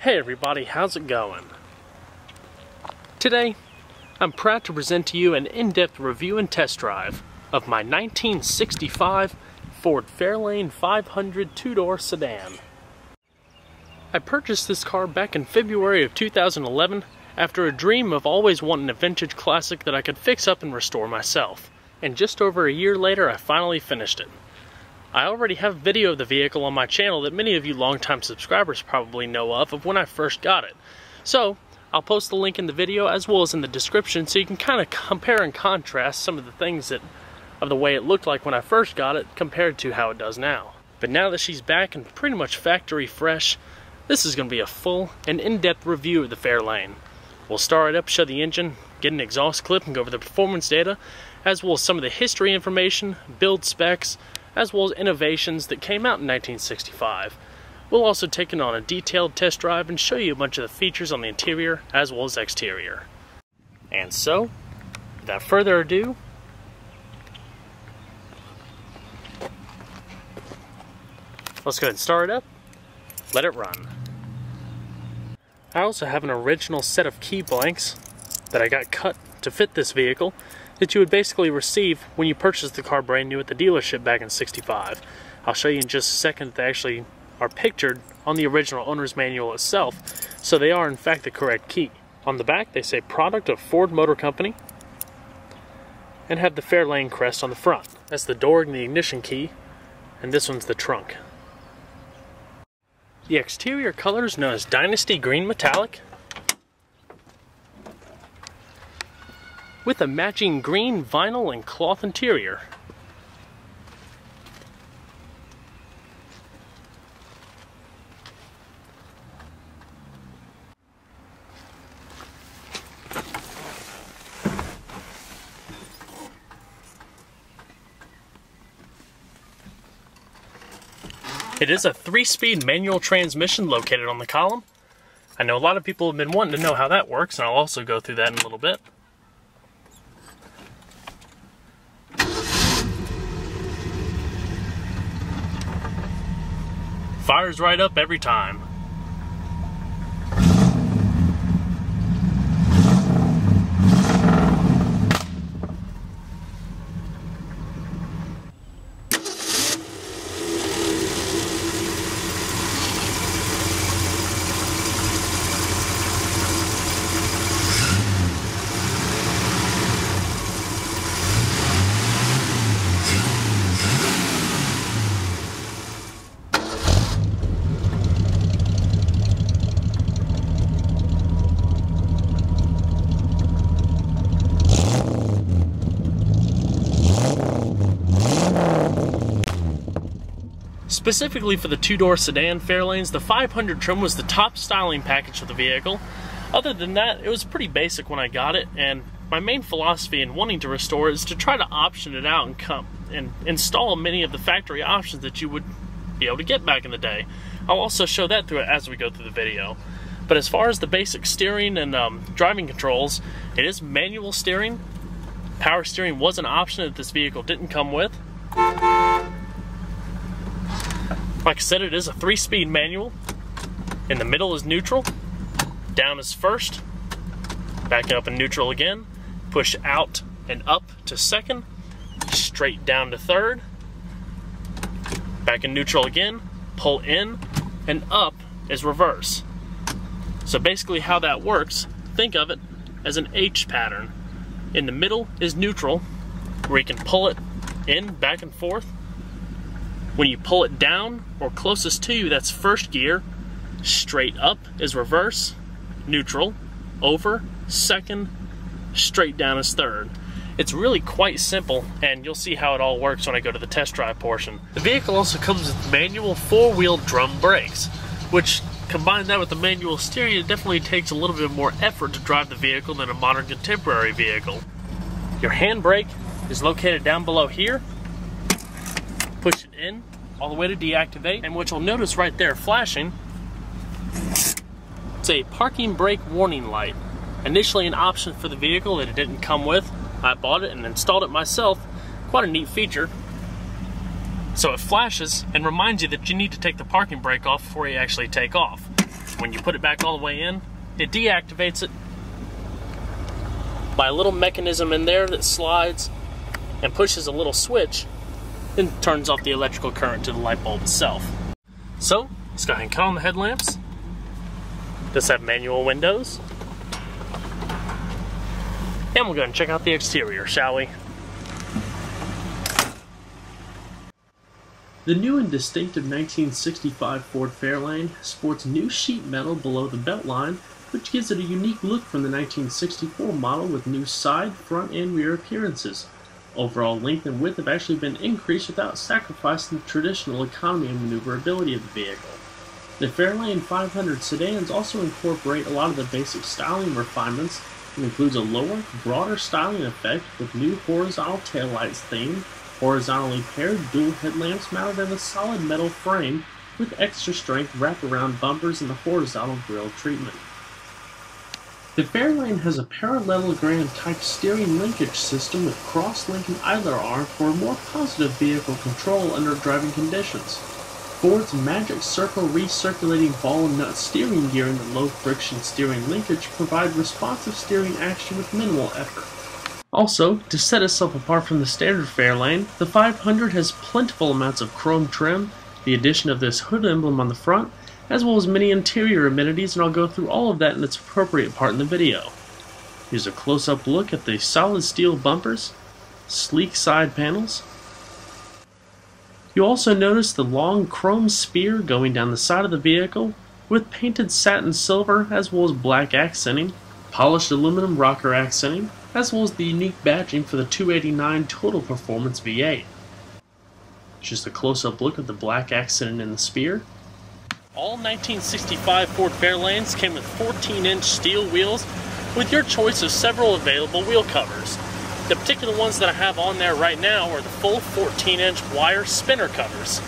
Hey everybody, how's it going? Today, I'm proud to present to you an in-depth review and test drive of my 1965 Ford Fairlane 500 two-door sedan. I purchased this car back in February of 2011 after a dream of always wanting a vintage classic that I could fix up and restore myself. And just over a year later, I finally finished it. I already have a video of the vehicle on my channel that many of you longtime subscribers probably know of when I first got it. So, I'll post the link in the video as well as in the description so you can kind of compare and contrast some of the things of the way it looked like when I first got it compared to how it does now. But now that she's back and pretty much factory fresh, this is going to be a full and in-depth review of the Fairlane. We'll start it up, show the engine, get an exhaust clip, and go over the performance data, as well as some of the history information, build specs, as well as innovations that came out in 1965. We'll also take it on a detailed test drive and show you a bunch of the features on the interior as well as exterior. And so, without further ado, let's go ahead and start it up, let it run. I also have an original set of key blanks that I got cut to fit this vehicle that you would basically receive when you purchased the car brand new at the dealership back in '65. I'll show you in just a second that they actually are pictured on the original owner's manual itself, so they are in fact the correct key. On the back they say product of Ford Motor Company and have the Fairlane crest on the front. That's the door and the ignition key, and this one's the trunk. The exterior color is known as Dynasty Green Metallic, with a matching green vinyl and cloth interior. It is a 3-speed manual transmission located on the column. I know a lot of people have been wanting to know how that works, and I'll also go through that in a little bit. Fires right up every time. Specifically for the two-door sedan Fairlanes, the 500 trim was the top styling package of the vehicle. Other than that, it was pretty basic when I got it, and my main philosophy in wanting to restore it is to try to option it out and install many of the factory options that you would be able to get back in the day. I'll also show that through it as we go through the video. But as far as the basic steering and driving controls, it is manual steering. Power steering was an option that this vehicle didn't come with. Like I said, it is a 3-speed manual. In the middle is neutral, down is first, back up in neutral again, push out and up to second, straight down to third, back in neutral again, pull in, and up is reverse. So basically how that works, think of it as an H pattern. In the middle is neutral, where you can pull it in, back and forth. When you pull it down or closest to you, that's first gear. Straight up is reverse, neutral, over, second, straight down is third. It's really quite simple, and you'll see how it all works when I go to the test drive portion. The vehicle also comes with manual 4-wheel drum brakes, which combine that with the manual steering, it definitely takes a little bit more effort to drive the vehicle than a modern contemporary vehicle. Your handbrake is located down below here. Push it in all the way to deactivate, and what you'll notice right there flashing, it's a parking brake warning light. Initially an option for the vehicle that it didn't come with. I bought it and installed it myself. Quite a neat feature. So it flashes and reminds you that you need to take the parking brake off before you actually take off. When you put it back all the way in, it deactivates it by a little mechanism in there that slides and pushes a little switch and turns off the electrical current to the light bulb itself. So, let's go ahead and cut on the headlamps. Does have manual windows. And we'll go ahead and check out the exterior, shall we? The new and distinctive 1965 Ford Fairlane sports new sheet metal below the belt line, which gives it a unique look from the 1964 model with new side, front, and rear appearances. Overall length and width have actually been increased without sacrificing the traditional economy and maneuverability of the vehicle. The Fairlane 500 sedans also incorporate a lot of the basic styling refinements and includes a lower, broader styling effect with new horizontal taillights theme, horizontally paired dual headlamps mounted in a solid metal frame with extra strength wraparound bumpers and the horizontal grille treatment. The Fairlane has a parallelogram type steering linkage system with cross-link and idler arm for a more positive vehicle control under driving conditions. Ford's Magic Circle recirculating ball and nut steering gear and the low friction steering linkage provide responsive steering action with minimal effort. Also, to set itself apart from the standard Fairlane, the 500 has plentiful amounts of chrome trim, the addition of this hood emblem on the front, as well as many interior amenities, and I'll go through all of that in its appropriate part in the video. Here's a close-up look at the solid steel bumpers, sleek side panels. You'll also notice the long chrome spear going down the side of the vehicle, with painted satin silver as well as black accenting, polished aluminum rocker accenting, as well as the unique badging for the 289 Total Performance V8. Just a close-up look at the black accenting in the spear. All 1965 Ford Fairlanes came with 14-inch steel wheels with your choice of several available wheel covers. The particular ones that I have on there right now are the full 14-inch wire spinner covers.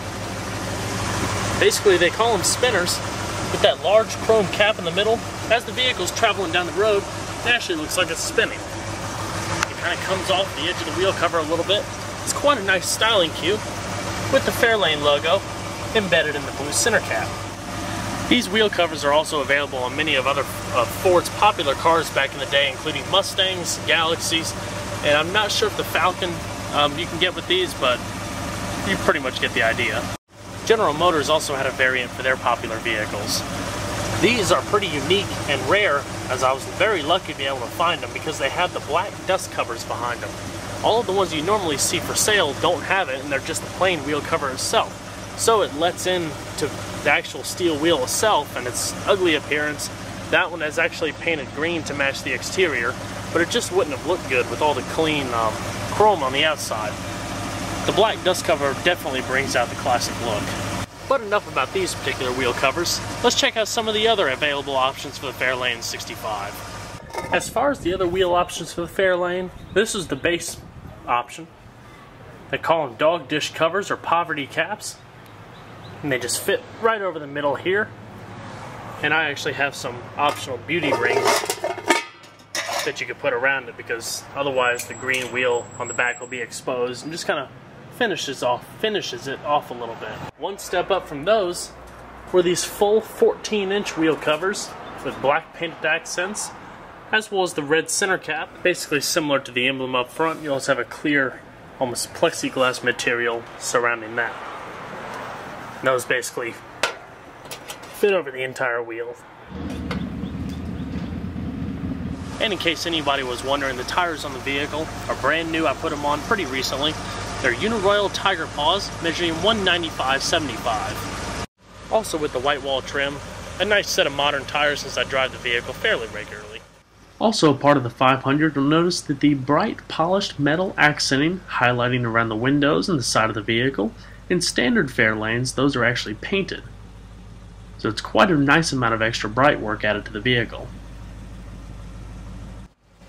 Basically, they call them spinners with that large chrome cap in the middle. As the vehicle's traveling down the road, it actually looks like it's spinning. It kind of comes off the edge of the wheel cover a little bit. It's quite a nice styling cue with the Fairlane logo embedded in the blue center cap. These wheel covers are also available on many of other Ford's popular cars back in the day, including Mustangs, Galaxies, and I'm not sure if the Falcon you can get with these, but you pretty much get the idea. General Motors also had a variant for their popular vehicles. These are pretty unique and rare, as I was very lucky to be able to find them because they have the black dust covers behind them. All of the ones you normally see for sale don't have it, and they're just the plain wheel cover itself. So it lets in to the actual steel wheel itself and its ugly appearance. That one is actually painted green to match the exterior, but it just wouldn't have looked good with all the clean chrome on the outside. The black dust cover definitely brings out the classic look. But enough about these particular wheel covers. Let's check out some of the other available options for the Fairlane 65. As far as the other wheel options for the Fairlane, this is the base option. They call them dog dish covers or poverty caps. And they just fit right over the middle here. And I actually have some optional beauty rings that you could put around it because otherwise the green wheel on the back will be exposed and just kind of finishes it off a little bit. One step up from those were these full 14-inch wheel covers with black painted accents, as well as the red center cap, basically similar to the emblem up front. You also have a clear, almost plexiglass material surrounding that. And those basically fit over the entire wheel. And in case anybody was wondering, the tires on the vehicle are brand new. I put them on pretty recently. They're Uniroyal Tiger Paws, measuring 195/75. Also with the white wall trim, a nice set of modern tires since I drive the vehicle fairly regularly. Also part of the 500, you'll notice that the bright polished metal accenting highlighting around the windows and the side of the vehicle. In standard Fairlanes, those are actually painted. So it's quite a nice amount of extra bright work added to the vehicle.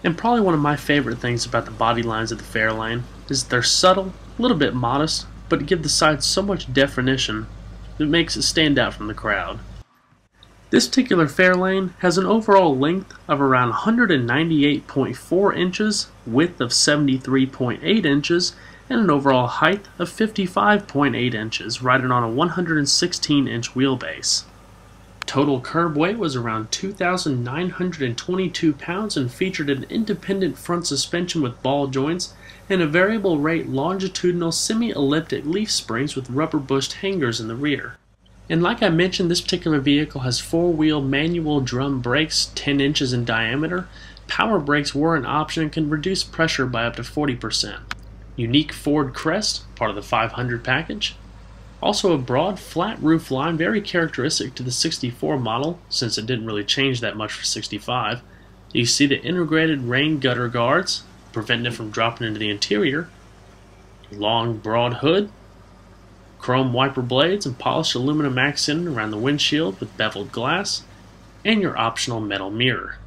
And probably one of my favorite things about the body lines of the Fairlane is they're subtle, a little bit modest, but give the sides so much definition that it makes it stand out from the crowd. This particular Fairlane has an overall length of around 198.4 inches, width of 73.8 inches, and an overall height of 55.8 inches, riding on a 116-inch wheelbase. Total curb weight was around 2,922 pounds and featured an independent front suspension with ball joints and a variable rate longitudinal semi-elliptic leaf springs with rubber bushed hangers in the rear. And like I mentioned, this particular vehicle has four-wheel manual drum brakes 10 inches in diameter. Power brakes were an option and can reduce pressure by up to 40%. Unique Ford crest, part of the 500 package. Also a broad, flat roof line, very characteristic to the 64 model, since it didn't really change that much for 65. You see the integrated rain gutter guards, preventing it from dropping into the interior. Long, broad hood. Chrome wiper blades and polished aluminum accent around the windshield with beveled glass. And your optional metal mirror.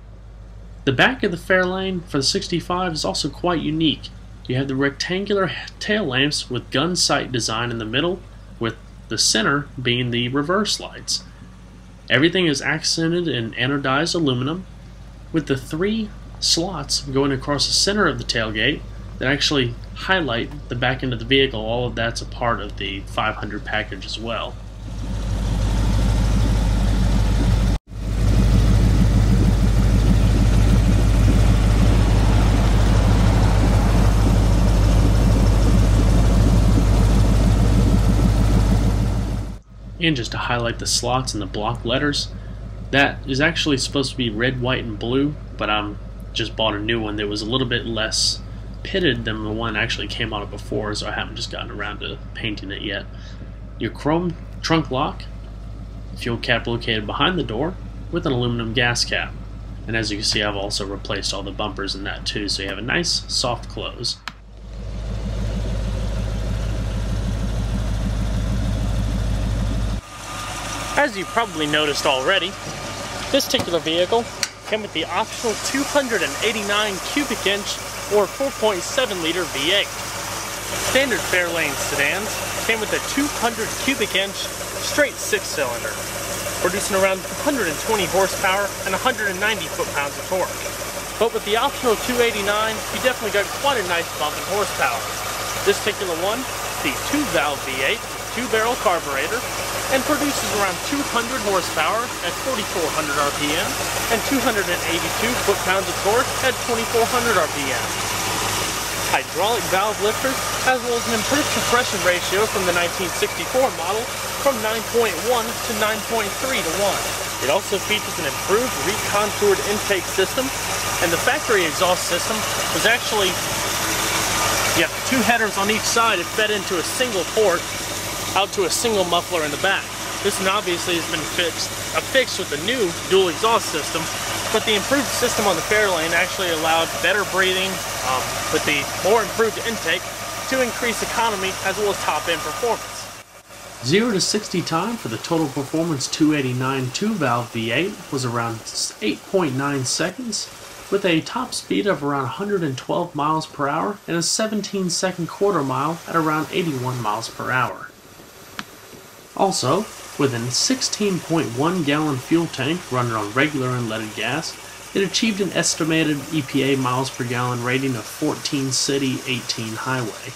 The back of the Fairlane for the 65 is also quite unique. You have the rectangular tail lamps with gun sight design in the middle, with the center being the reverse lights. Everything is accented in anodized aluminum, with the three slots going across the center of the tailgate that actually highlight the back end of the vehicle. All of that's a part of the 500 package as well. And just to highlight the slots and the block letters, that is actually supposed to be red, white, and blue, but I just bought a new one that was a little bit less pitted than the one that actually came on it before, so I haven't just gotten around to painting it yet. Your chrome trunk lock, fuel cap located behind the door with an aluminum gas cap. And as you can see, I've also replaced all the bumpers in that too, so you have a nice soft close. As you probably noticed already, this particular vehicle came with the optional 289 cubic inch or 4.7 liter V8. Standard Fairlane sedans came with a 200 cubic inch straight 6-cylinder, producing around 120 horsepower and 190 foot-pounds of torque. But with the optional 289, you definitely got quite a nice bump in horsepower. This particular one, the 2-valve V8, 2-barrel carburetor, and produces around 200 horsepower at 4,400 RPM and 282 foot-pounds of torque at 2,400 RPM. Hydraulic valve lifters, as well as an improved compression ratio from the 1964 model from 9.1 to 9.3 to 1. It also features an improved recontoured intake system, and the factory exhaust system was actually, you have two headers on each side. It fed into a single port out to a single muffler in the back. This one obviously has been affixed with the new dual exhaust system, but the improved system on the Fairlane actually allowed better breathing with the more improved intake to increase economy as well as top-end performance. 0 to 60 time for the total performance 289 2-valve V8 was around 8.9 seconds, with a top speed of around 112 miles per hour and a 17-second quarter mile at around 81 miles per hour. Also, with a 16.1 gallon fuel tank running on regular unleaded gas, it achieved an estimated EPA miles per gallon rating of 14 city, 18 highway.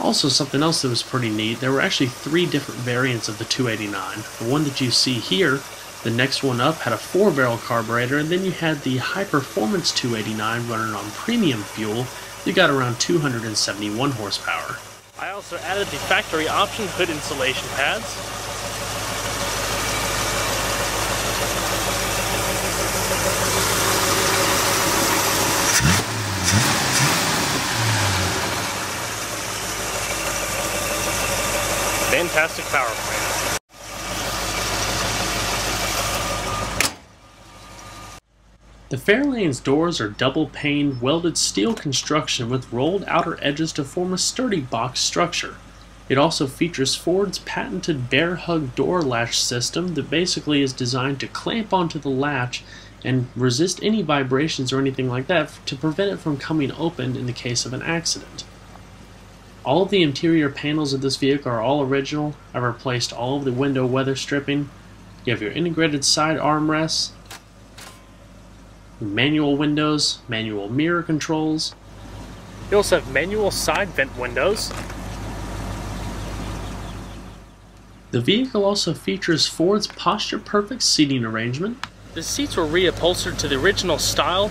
Also, something else that was pretty neat, there were actually 3 different variants of the 289. The one that you see here, the next one up, had a 4-barrel carburetor, and then you had the high-performance 289 running on premium fuel. You got around 271 horsepower. I also added the factory option hood insulation pads. Fantastic power plant. The Fairlane's doors are double-pane welded steel construction with rolled outer edges to form a sturdy box structure. It also features Ford's patented bear hug door latch system that basically is designed to clamp onto the latch and resist any vibrations or anything like that to prevent it from coming open in the case of an accident. All of the interior panels of this vehicle are all original. I've replaced all of the window weather stripping. You have your integrated side armrests, manual windows, manual mirror controls. You also have manual side vent windows. The vehicle also features Ford's posture-perfect seating arrangement. The seats were reupholstered to the original style,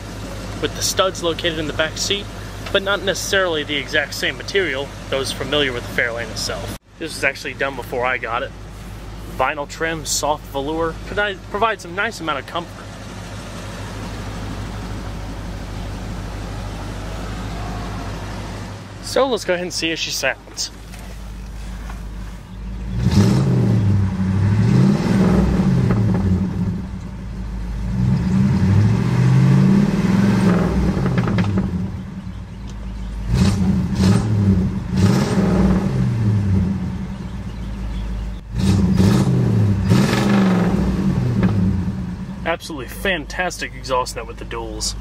with the studs located in the back seat, but not necessarily the exact same material, those familiar with the Fairlane itself. This was actually done before I got it. Vinyl trim, soft velour, provides some nice amount of comfort. So let's go ahead and see how she sounds. Absolutely fantastic exhaust note with the duals.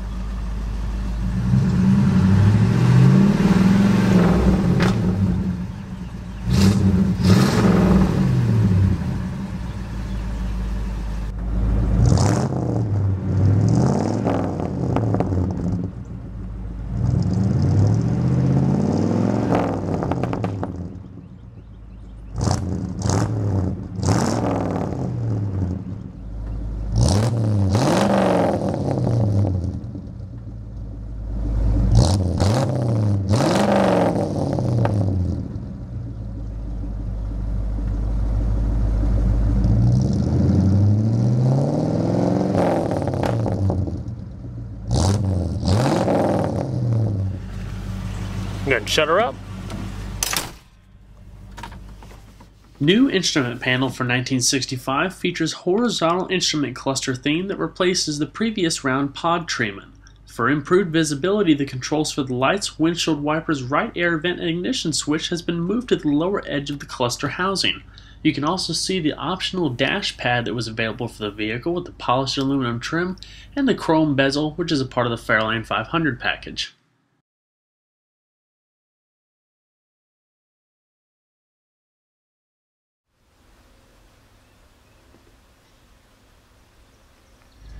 Go ahead and shut her up. New instrument panel for 1965 features horizontal instrument cluster theme that replaces the previous round pod treatment. For improved visibility, the controls for the lights, windshield wipers, right air vent, and ignition switch has been moved to the lower edge of the cluster housing. You can also see the optional dash pad that was available for the vehicle with the polished aluminum trim and the chrome bezel, which is a part of the Fairlane 500 package.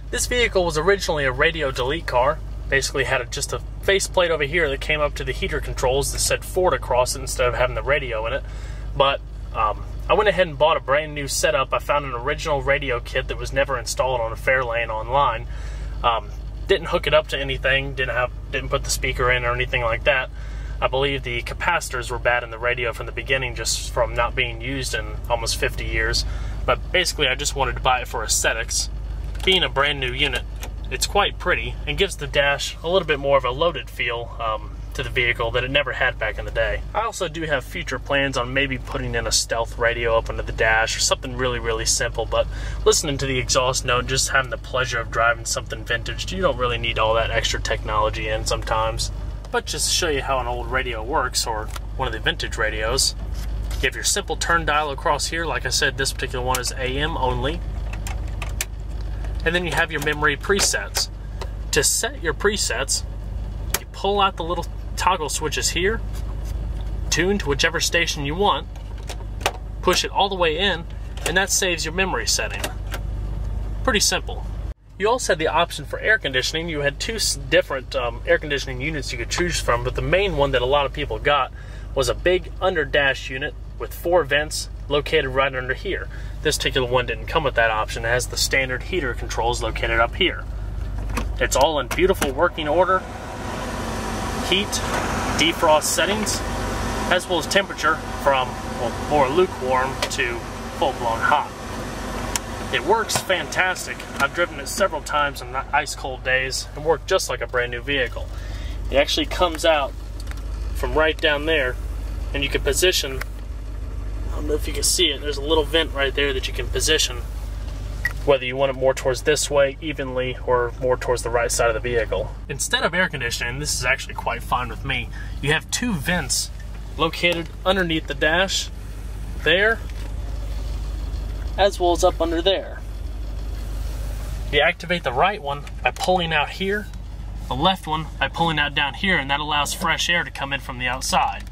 This vehicle was originally a radio delete car. Basically had just a faceplate over here that came up to the heater controls that said Ford across it instead of having the radio in it. But I went ahead and bought a brand new setup. I found an original radio kit that was never installed on a Fairlane online. Didn't hook it up to anything, didn't put the speaker in or anything like that. I believe the capacitors were bad in the radio from the beginning, just from not being used in almost 50 years. But basically I just wanted to buy it for aesthetics. Being a brand new unit, it's quite pretty and gives the dash a little bit more of a loaded feel to the vehicle that it never had back in the day. I also do have future plans on maybe putting in a stealth radio up under the dash or something really simple, but listening to the exhaust note, just having the pleasure of driving something vintage, you don't really need all that extra technology in sometimes. But just to show you how an old radio works, or one of the vintage radios, you have your simple turn dial across here. Like I said, this particular one is AM only. And then you have your memory presets. To set your presets, you pull out the little toggle switches here, tune to whichever station you want, push it all the way in, and that saves your memory setting. Pretty simple. You also had the option for air conditioning. You had two different air conditioning units you could choose from, but the main one that a lot of people got was a big under dash unit with 4 vents located right under here. This particular one didn't come with that option. It has the standard heater controls located up here. It's all in beautiful working order. Heat, defrost settings, as well as temperature from more lukewarm to full-blown hot. It works fantastic. I've driven it several times on ice cold days and worked just like a brand new vehicle. It actually comes out from right down there, and you can position, I don't know if you can see it, there's a little vent right there that you can position, whether you want it more towards this way evenly or more towards the right side of the vehicle. Instead of air conditioning, this is actually quite fine with me, you have 2 vents located underneath the dash there, as well as up under there. You activate the right one by pulling out here, the left one by pulling out down here, and that allows fresh air to come in from the outside.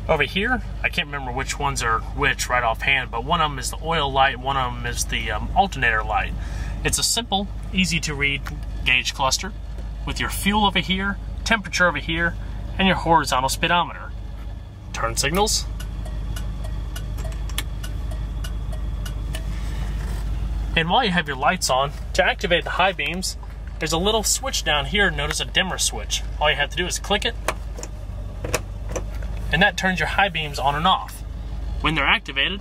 Over here, I can't remember which ones are which right offhand, but one of them is the oil light, one of them is the alternator light. It's a simple, easy to read gauge cluster with your fuel over here, temperature over here, and your horizontal speedometer. Turn signals, And while you have your lights on, to activate the high beams, there's a little switch down here known as a dimmer switch. All you have to do is click it, and that turns your high beams on and off. When they're activated,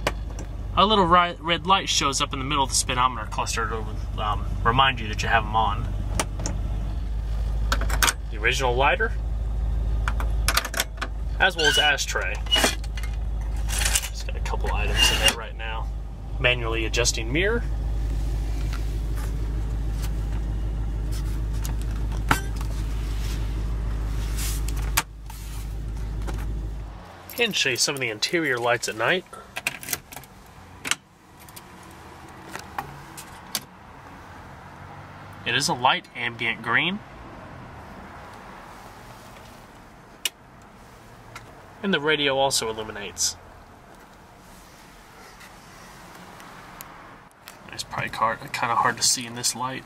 a little red light shows up in the middle of the speedometer cluster to remind you that you have them on. The original lighter, as well as ashtray. Just got a couple items in there right now. Manually adjusting mirror. And show you some of the interior lights at night. It is a light ambient green. And the radio also illuminates. It's probably kind of hard to see in this light.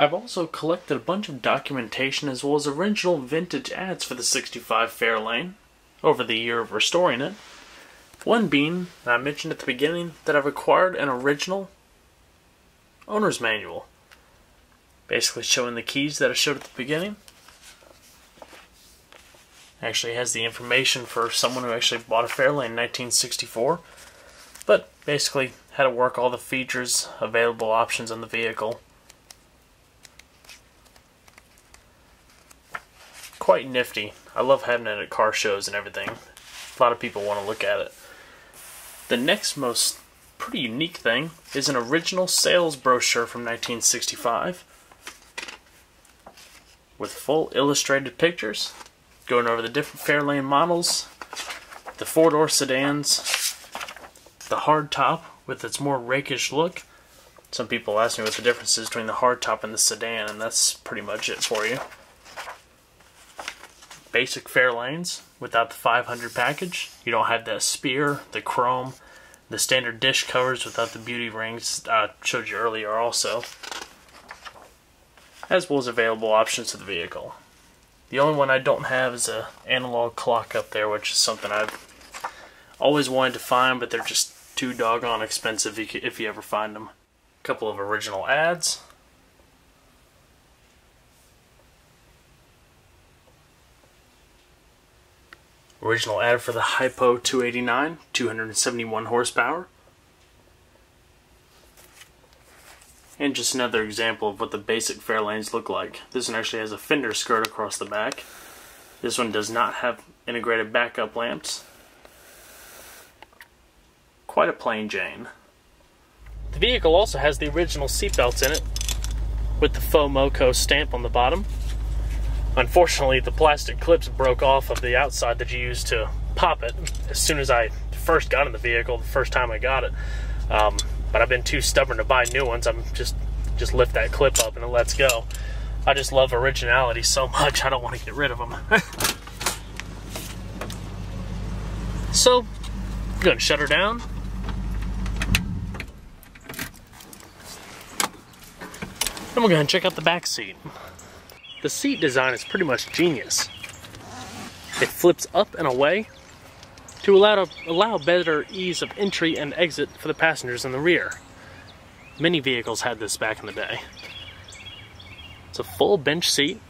I've also collected a bunch of documentation as well as original vintage ads for the 65 Fairlane over the year of restoring it. One being, that I mentioned at the beginning, that I've acquired an original owner's manual. Basically showing the keys that I showed at the beginning. Actually has the information for someone who actually bought a Fairlane in 1964. But basically how to work all the features, available options on the vehicle. Quite nifty. I love having it at car shows and everything. A lot of people want to look at it. The next most pretty unique thing is an original sales brochure from 1965 with full illustrated pictures going over the different Fairlane models, the four-door sedans, the hardtop with its more rakish look. Some people ask me what the difference is between the hardtop and the sedan, and that's pretty much it for you. Basic Fairlanes without the 500 package. You don't have that spear, the chrome, the standard dish covers without the beauty rings I showed you earlier also, as well as available options to the vehicle. The only one I don't have is an analog clock up there, which is something I've always wanted to find, but they're just too doggone expensive if you ever find them. A couple of original ads. Original ad for the Hypo 289, 271 horsepower. And just another example of what the basic Fairlanes look like. This one actually has a fender skirt across the back. This one does not have integrated backup lamps. Quite a plain Jane. The vehicle also has the original seatbelts in it with the faux Moco stamp on the bottom. Unfortunately, the plastic clips broke off of the outside that you use to pop it as soon as I first got in the vehicle, the first time I got it. But I've been too stubborn to buy new ones. I'm just lift that clip up and it lets go. I just love originality so much, I don't want to get rid of them. So, I'm going to shut her down. And we're going to check out the back seat. The seat design is pretty much genius. It flips up and away to allow better ease of entry and exit for the passengers in the rear. Many vehicles had this back in the day. It's a full bench seat,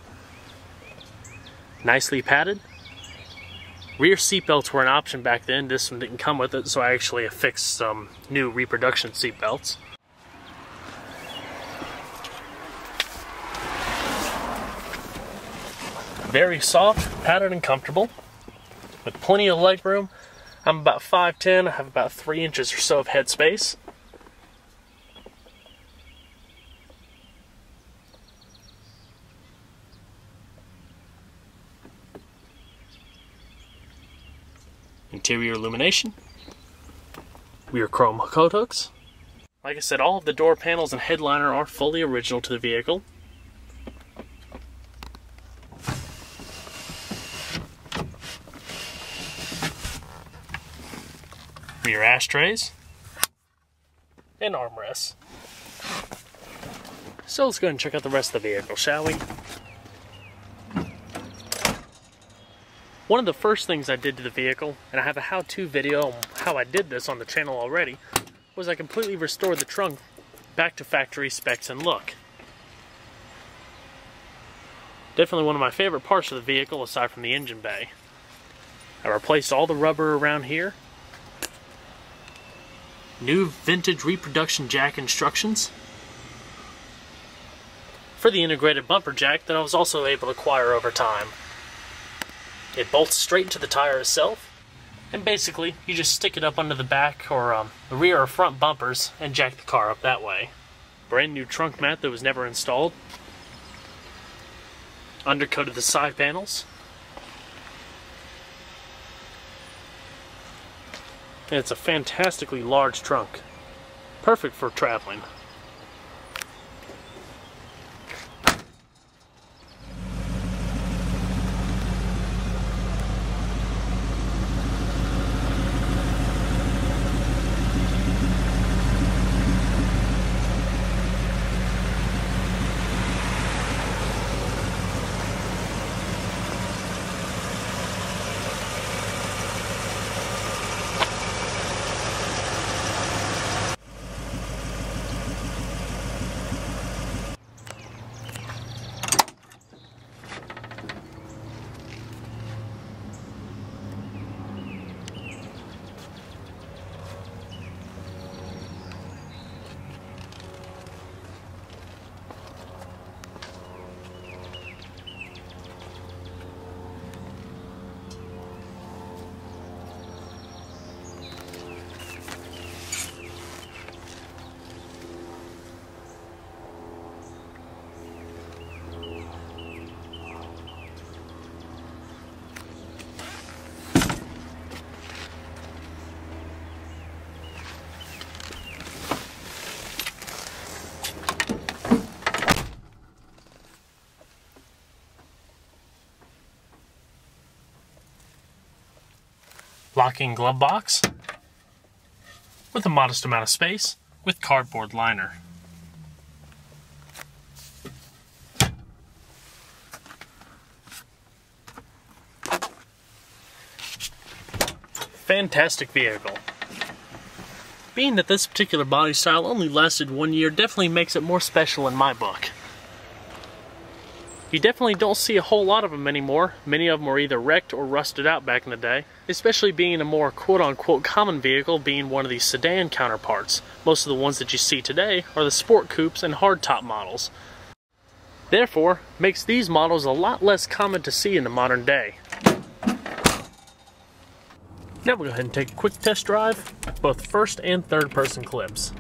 nicely padded. Rear seat belts were an option back then. This one didn't come with it, so I actually affixed some new reproduction seat belts. Very soft, padded, and comfortable, with plenty of leg room. I'm about 5'10", I have about 3 inches or so of head space. Interior illumination. Rear chrome coat hooks. Like I said, all of the door panels and headliner are fully original to the vehicle. Rear ashtrays. and armrests. So let's go ahead and check out the rest of the vehicle, shall we? One of the first things I did to the vehicle, and I have a how-to video on how I did this on the channel already, was I completely restored the trunk back to factory specs and look. Definitely one of my favorite parts of the vehicle aside from the engine bay. I replaced all the rubber around here. New vintage reproduction jack instructions for the integrated bumper jack that I was also able to acquire over time. It bolts straight into the tire itself, and basically you just stick it up under the back or the rear or front bumpers and jack the car up that way. Brand new trunk mat that was never installed. Undercoated the side panels. And it's a fantastically large trunk. Perfect for traveling. Locking glove box with a modest amount of space with cardboard liner. Fantastic vehicle. Being that this particular body style only lasted 1 year definitely makes it more special in my book. You definitely don't see a whole lot of them anymore. Many of them were either wrecked or rusted out back in the day, especially being a more quote-unquote common vehicle being one of these sedan counterparts. Most of the ones that you see today are the sport coupes and hardtop models. Therefore, makes these models a lot less common to see in the modern day. Now we'll go ahead and take a quick test drive, both first and third person clips.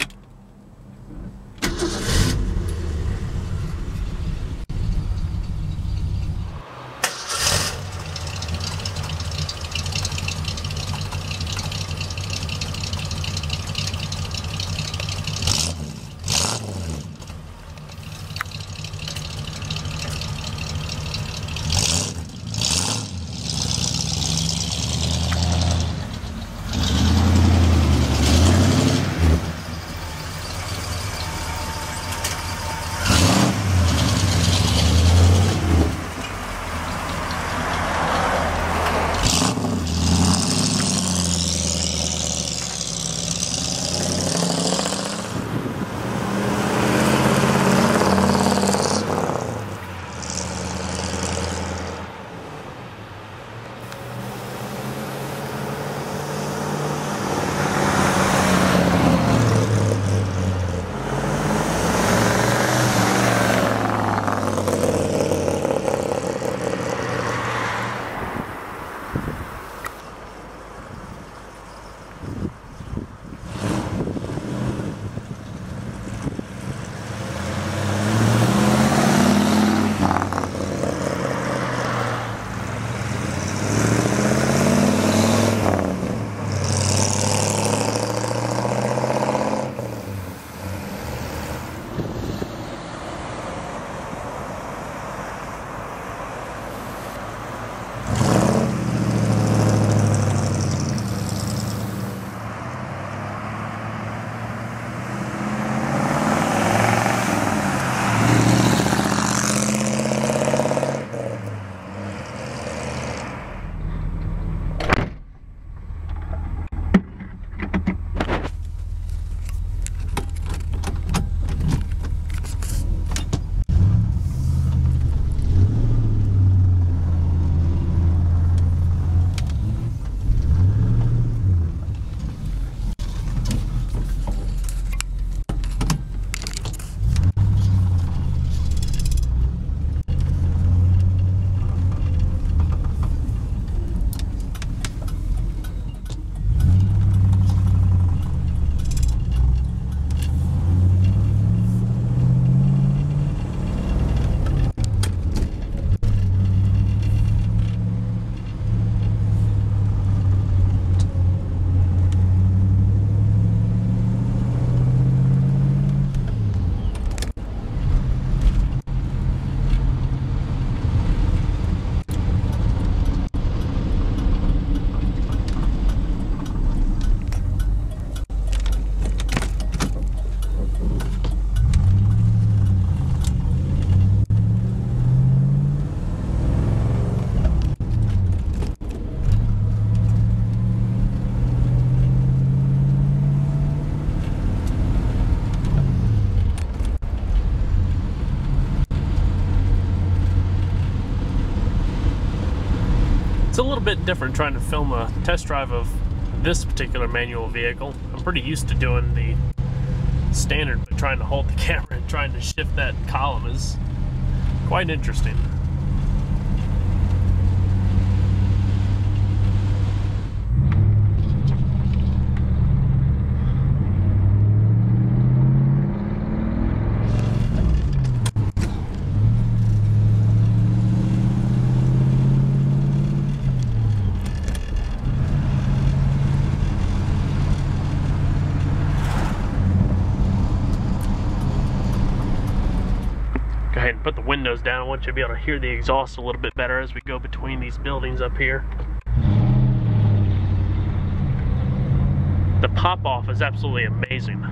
little bit different trying to film a test drive of this particular manual vehicle. I'm pretty used to doing the standard, but trying to hold the camera and trying to shift that column is quite interesting. Go ahead and put the windows down. I want you to be able to hear the exhaust a little bit better as we go between these buildings up here. The pop-off is absolutely amazing.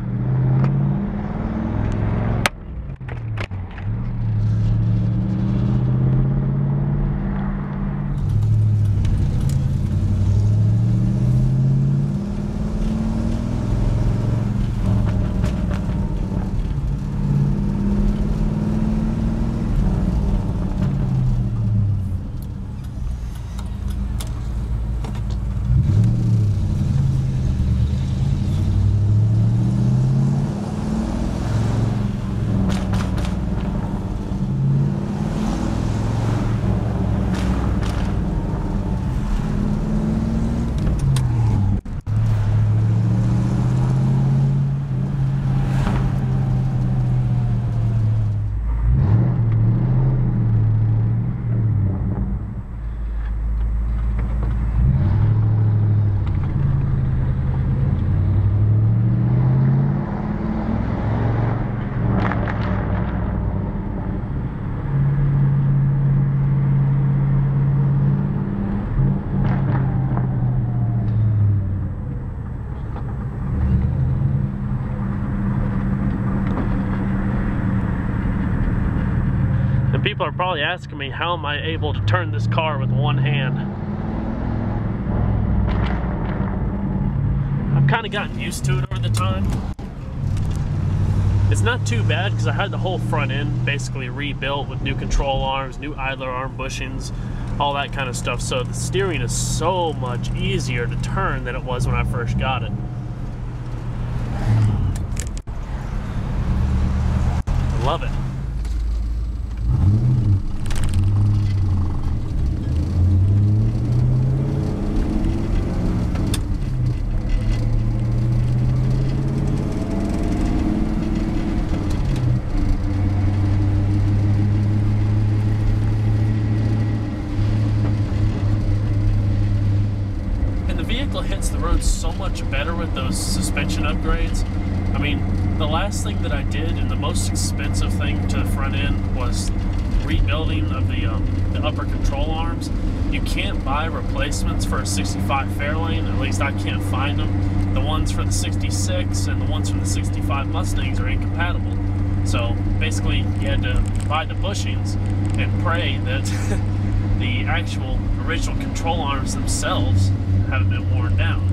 And people are probably asking me, how am I able to turn this car with one hand? I've kind of gotten used to it over the time. It's not too bad because I had the whole front end basically rebuilt with new control arms, new idler arm bushings, all that kind of stuff. So the steering is so much easier to turn than it was when I first got it. I love it. Hits the road so much better with those suspension upgrades. I mean, the last thing that I did and the most expensive thing to the front end was rebuilding of the upper control arms. You can't buy replacements for a 65 Fairlane, at least I can't find them. The ones for the 66 and the ones for the 65 Mustangs are incompatible. So basically you had to buy the bushings and pray that the actual original control arms themselves haven't been worn down.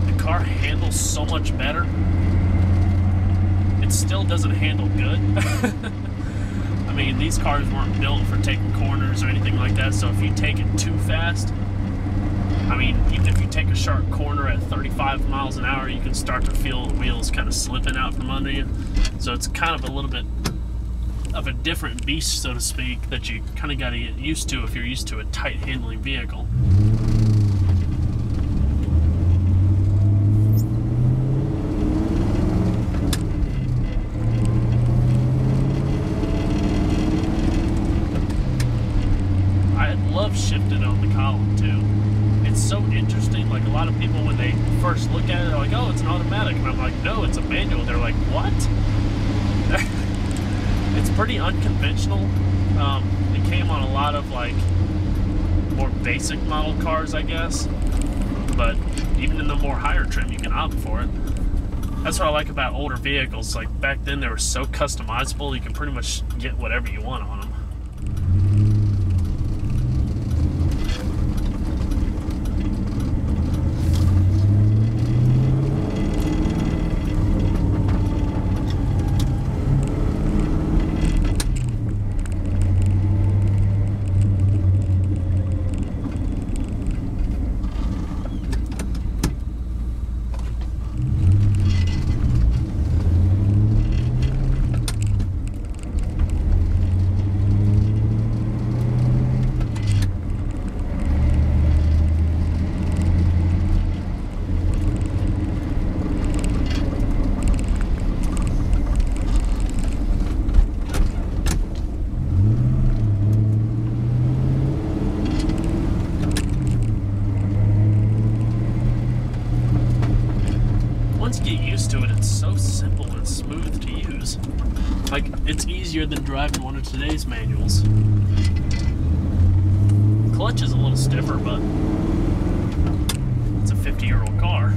The car handles so much better. It still doesn't handle good. I mean, these cars weren't built for taking corners or anything like that, so if you take it too fast, I mean, even if you take a sharp corner at 35 miles an hour, you can start to feel the wheels kind of slipping out from under you. So it's kind of a little bit of a different beast, so to speak, that you kind of got to get used to if you're used to a tight handling vehicle. Shifted on the column too. It's so interesting. Like, a lot of people, when they first look at it, they're like, oh, it's an automatic, and I'm like, no, it's a manual. They're like, what? It's pretty unconventional. It came on a lot of like more basic model cars, I guess, but even in the more higher trim you can opt for it. That's what I like about older vehicles. Like, back then they were so customizable, you can pretty much get whatever you want on them. once you get used to it, it's so simple and smooth to use. Like, it's easier than driving one of today's manuals. Clutch is a little stiffer, but it's a 50-year-old car.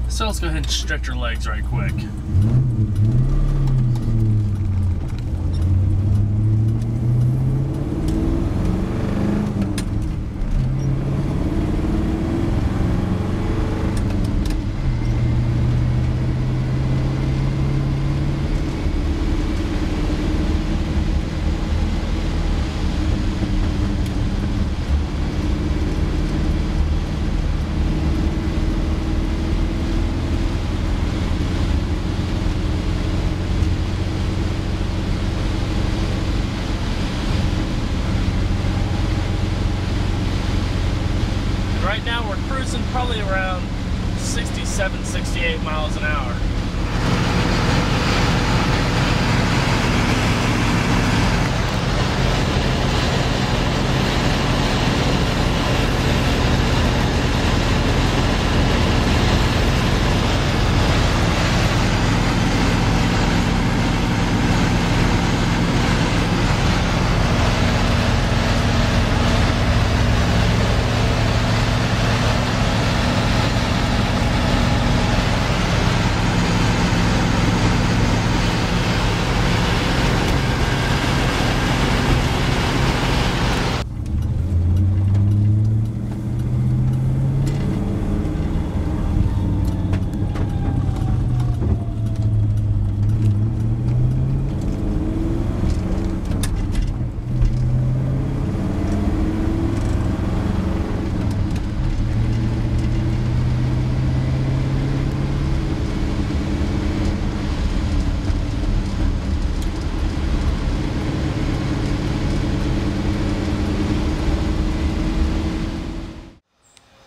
So let's go ahead and stretch your legs right quick. Right now we're cruising probably around 67, 68 miles an hour.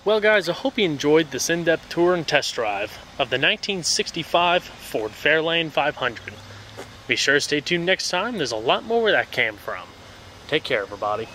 Well guys, I hope you enjoyed this in-depth tour and test drive of the 1965 Ford Fairlane 500. Be sure to stay tuned next time, there's a lot more where that came from. Take care everybody.